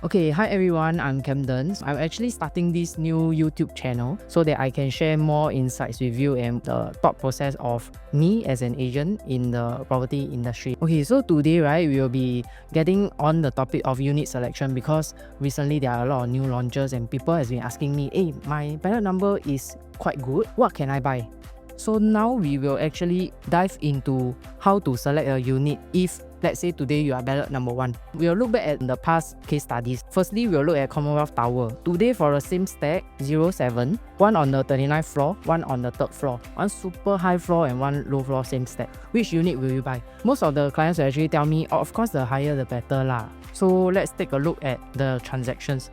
Okay, hi everyone, I'm Camden. I'm actually starting this new YouTube channel so that I can share more insights with you and the thought process of me as an agent in the property industry. Okay, so today, right, we will be getting on the topic of unit selection because recently there are a lot of new launches and people has been asking me, hey, my ballot number is quite good. What can I buy? So now we will actually dive into how to select a unit if let's say today you are ballot number 1. We'll look back at the past case studies. Firstly, we'll look at Commonwealth Tower. Today for the same stack, 07, one on the 39th floor, one on the 3rd floor. One super high floor and one low floor, same stack. Which unit will you buy? Most of the clients will actually tell me, oh, of course the higher the better lah. So let's take a look at the transactions.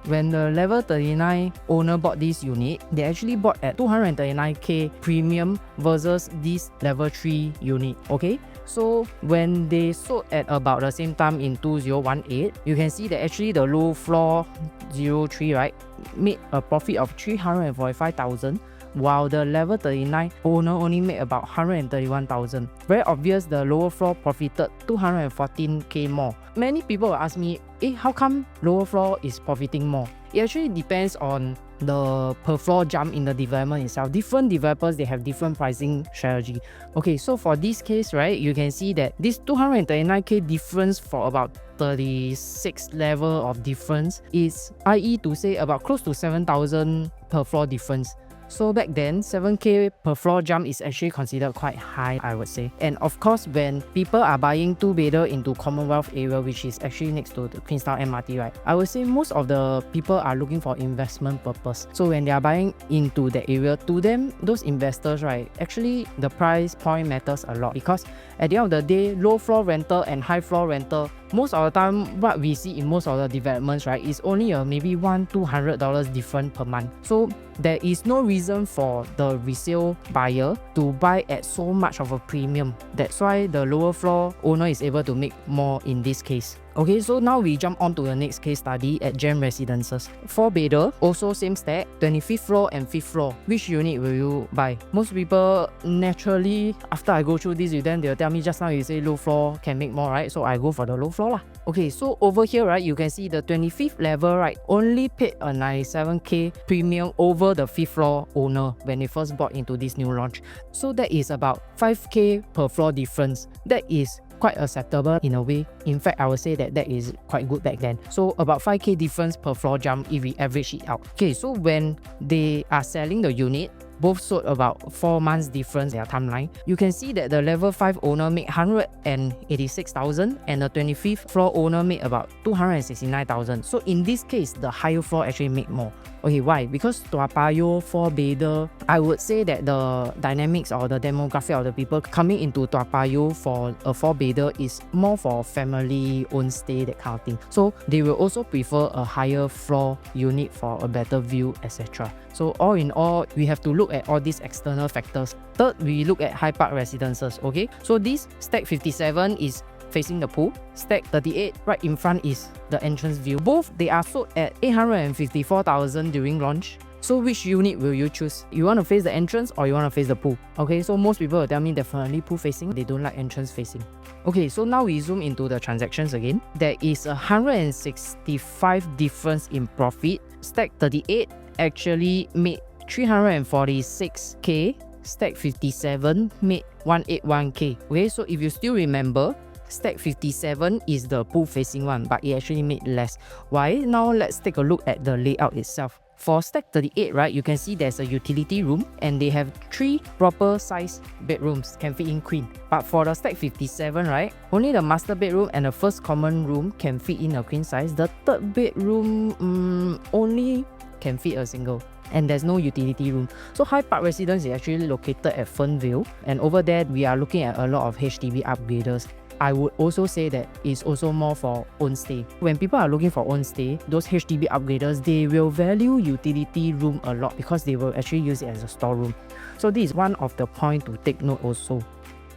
When the level 39 owner bought this unit, they actually bought at 239k premium versus this level 3 unit, okay? So when they sold at about the same time in 2018, you can see that actually the low floor 03, right, made a profit of 345,000, while the level 39 owner only made about 131,000. Very obvious the lower floor profited 214k more. Many people will ask me, how come lower floor is profiting more? It actually depends on the per floor jump in the development itself. Different developers, they have different pricing strategy. Okay, so for this case, right, you can see that this 239k difference for about 36 level of difference is, i.e. to say about close to 7,000 per floor difference. So back then, 7k per floor jump is actually considered quite high, I would say. And of course, when people are buying 2-bedder into Commonwealth area, which is actually next to the Queenstown MRT, right, I would say most of the people are looking for investment purpose. So when they are buying into that area, to them, those investors, right, actually the price point matters a lot because at the end of the day, low floor rental and high floor rental, most of the time what we see in most of the developments, right, is only maybe $100-200 different per month. So there is no reason for the resale buyer to buy at so much of a premium. That's why the lower floor owner is able to make more in this case. Okay, so now we jump on to the next case study at Gem Residences. 4-bedder, also same stack, 25th floor and 5th floor. Which unit will you buy? Most people naturally, after I go through this with them, they'll tell me just now you say low floor can make more, right? So I go for the low floor lah. Okay, so over here, right, you can see the 25th level, right, only paid a 97k premium over the 5th floor owner when they first bought into this new launch. So that is about 5k per floor difference. That is quite acceptable in a way. In fact, I would say that is quite good back then. So about 5k difference per floor jump if we average it out. Okay, so when they are selling the unit, both sold about 4 months difference in their timeline. You can see that the level 5 owner made 186,000 and the 25th floor owner made about 269,000. So in this case, the higher floor actually made more. Okay, why? Because Toa Payoh 4-bedder, I would say that the dynamics or the demographic of the people coming into Toa Payoh for a 4-bedder is more for family own stay, that kind of thing. So they will also prefer a higher floor unit for a better view, etc. So all in all, we have to look at all these external factors. Third, we look at High Park Residences. Okay, so this stack 57 is facing the pool. Stack 38 right in front is the entrance view. Both they are sold at 854,000 during launch. So which unit will you choose? You want to face the entrance or you want to face the pool? Okay, so most people will tell me definitely pool facing. They don't like entrance facing. Okay, so now we zoom into the transactions again. There is a 165 difference in profit. Stack 38 actually made 346k. Stack 57 made 181k. Okay, so if you still remember, Stack 57 is the pool facing one, but it actually made less. Why? Now let's take a look at the layout itself. For Stack 38, right, you can see there's a utility room and they have 3 proper size bedrooms, can fit in queen. But for the Stack 57, right, only the master bedroom and the first common room can fit in a queen size. The third bedroom only can fit a single. And there's no utility room. So High Park Residence is actually located at Fernvale, and over there we are looking at a lot of HDB upgraders. I would also say that it's also more for own stay. When people are looking for own stay, those HDB upgraders, they will value utility room a lot because they will actually use it as a storeroom. So this is one of the points to take note also.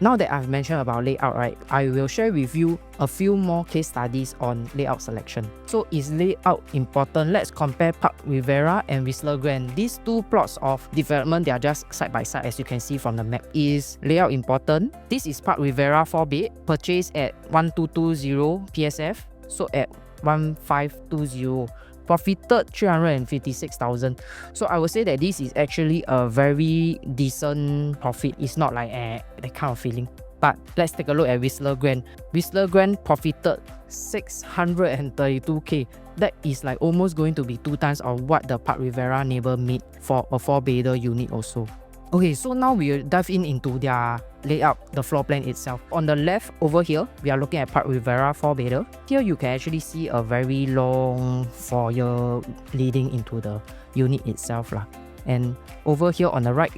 Now that I've mentioned about layout, right, I will share with you a few more case studies on layout selection. So is layout important? Let's compare Park Rivera and Whistler Grand. These two plots of development, they are just side by side as you can see from the map. Is layout important? This is Park Rivera 4-bed, purchased at 1220 PSF, so at 1520, profited 356,000. So I would say that this is actually a very decent profit. It's not like that kind of feeling. But let's take a look at Whistler Grand. Whistler Grand profited 632k. That is like almost going to be 2 times of what the Park Rivera neighbor made for a 4-bedder unit also. Okay, so now we'll dive into their layout, the floor plan itself. On the left over here, we are looking at Park Rivera 4-bedder. Here you can actually see a very long foyer leading into the unit itself lah. And over here on the right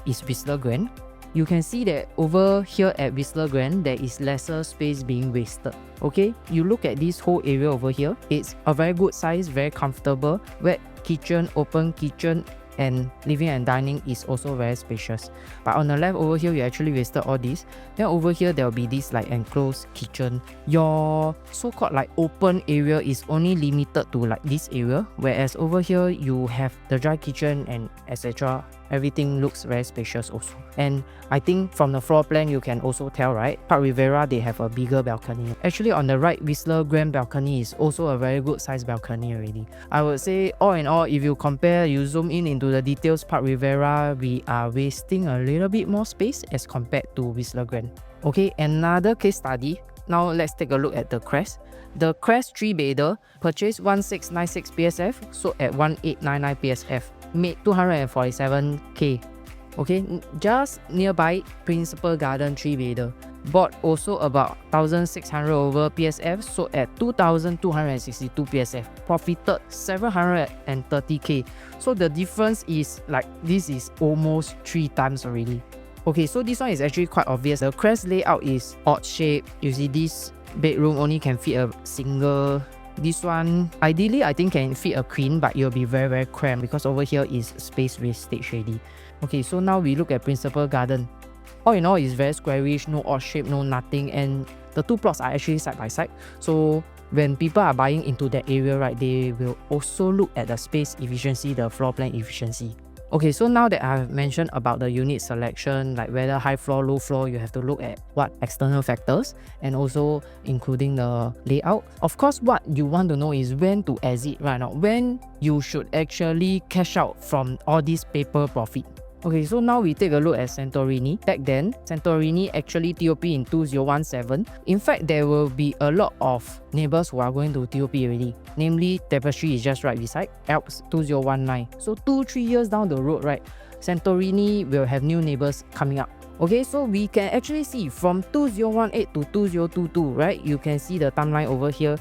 is Whistler Grand. You can see that over here at Whistler Grand, there is lesser space being wasted. Okay, you look at this whole area over here, it's a very good size, very comfortable, wet kitchen, open kitchen, and living and dining is also very spacious. But on the left over here, you actually wasted all this. Then over here, there will be this like enclosed kitchen. Your so-called like open area is only limited to like this area, whereas over here, you have the dry kitchen and etc. Everything looks very spacious also. And I think from the floor plan, you can also tell, right? Park Rivera, they have a bigger balcony. Actually, on the right, Whistler Grand balcony is also a very good size balcony already. I would say all in all, if you compare, you zoom in into the details, Park Rivera, we are wasting a little bit more space as compared to Whistler Grand. Okay, another case study. Now let's take a look at the Crest. The Crest 3-bedder purchased 1696 PSF, sold at 1899 PSF, made 247k. Okay, just nearby Principal Garden 3-bedder, bought also about 1600 over PSF, sold at 2262 PSF, profited 730k. So the difference is like this is almost 3 times already. Okay, so this one is actually quite obvious. The Crest layout is odd shape. You see this bedroom only can fit a single. This one, ideally, I think can fit a queen, but it'll be very, very cramped because over here is space wastage already. Okay, so now we look at Principal Garden. All in all, it's very squarish, no odd shape, no nothing, and the 2 plots are actually side by side. So when people are buying into that area, right, they will also look at the space efficiency, the floor plan efficiency. Okay, so now that I've mentioned about the unit selection, like whether high floor, low floor, you have to look at what external factors and also including the layout. Of course, what you want to know is when to exit right now, when you should actually cash out from all this paper profit. Okay, so now we take a look at Santorini. Back then, Santorini actually TOP in 2017. In fact, there will be a lot of neighbors who are going to TOP already. Namely, Tapestry is just right beside, Alps 2019. So 2-3 years down the road, right, Santorini will have new neighbors coming up. Okay, so we can actually see from 2018 to 2022, right, you can see the timeline over here.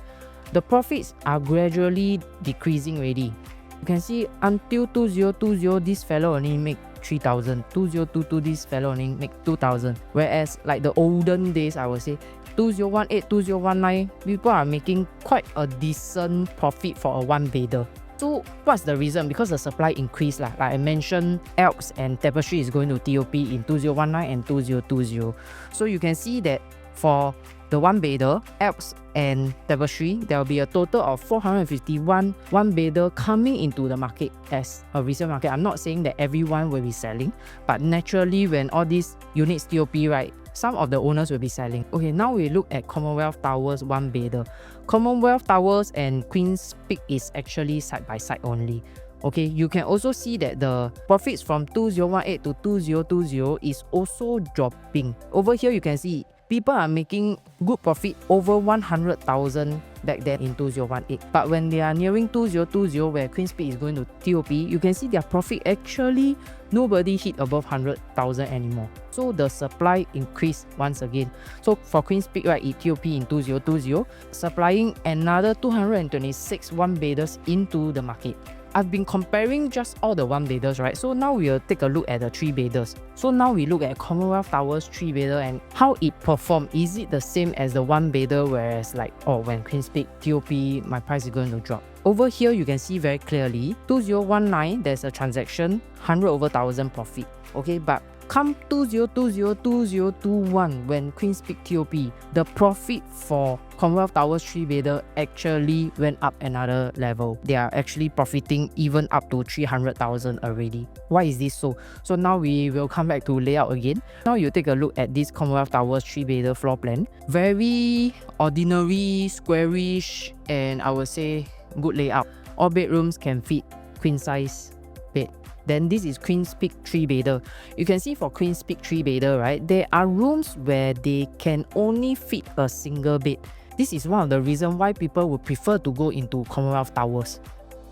The profits are gradually decreasing already. You can see until 2020, this fellow only make 3,000. 2022, this fellow only make 2,000. Whereas like the olden days, I would say 2018, 2019, people are making quite a decent profit for a 1-bedder. So what's the reason? Because the supply increased lah. Like I mentioned, Alps and Tapestry is going to TOP in 2019 and 2020. So you can see that for the 1-bedder, Alps and Tapestry, there will be a total of 451 1-bedder coming into the market as a resale market. I'm not saying that everyone will be selling, but naturally when all these units TOP, right, some of the owners will be selling. Okay, now we look at Commonwealth Towers 1-bedder. Commonwealth Towers and Queen's Peak is actually side by side only. Okay, you can also see that the profits from 2018 to 2020 is also dropping. Over here, you can see people are making good profit over 100,000 back then in 2018. But when they are nearing 2020, where Queen's Peak is going to TOP, you can see their profit actually nobody hit above 100,000 anymore. So the supply increased once again. So for Queen's Peak, right, it TOP in 2020, supplying another 226 1-bedders into the market. I've been comparing just all the 1-bedders, right? So now we'll take a look at the 3-bedders. So now we look at Commonwealth Towers 3-bedder and how it performed. Is it the same as the 1-bedder, whereas like, oh, when Queen's Peak TOP, my price is going to drop? Over here, you can see very clearly, 2019, there's a transaction, 100 over 1,000 profit. Okay, but come 2020-2021 when Queen's Peak TOP, the profit for Commonwealth Towers 3-bedder actually went up another level. They are actually profiting even up to 300,000 already. Why is this so? So now we will come back to layout again. Now you take a look at this Commonwealth Towers 3-bedder floor plan. Very ordinary, squarish, and I would say good layout. All bedrooms can fit queen size bed. Then this is Queen's Peak 3-bedder. You can see for Queen's Peak 3-bedder, right, there are rooms where they can only fit a single bed. This is one of the reasons why people would prefer to go into Commonwealth Towers.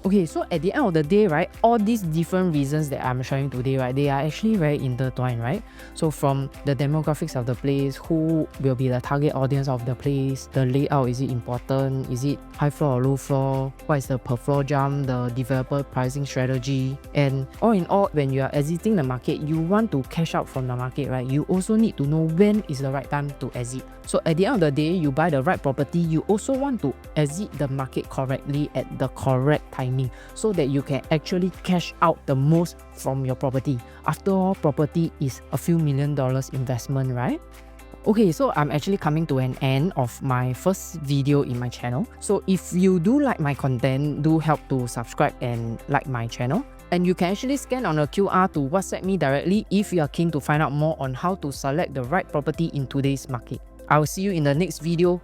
Okay, so at the end of the day, right, all these different reasons that I'm showing today, right, they are actually very intertwined, right? So from the demographics of the place, who will be the target audience of the place, the layout, is it important? Is it high floor or low floor? What is the per floor jump, the developer pricing strategy? And all in all, when you are exiting the market, you want to cash out from the market, right? You also need to know when is the right time to exit. So at the end of the day, you buy the right property, you also want to exit the market correctly at the correct timing so that you can actually cash out the most from your property. After all, property is a few $1 million investment, right? Okay, so I'm actually coming to an end of my first video in my channel. So if you do like my content, do help to subscribe and like my channel. And you can actually scan on a QR to WhatsApp me directly if you are keen to find out more on how to select the right property in today's market. I will see you in the next video.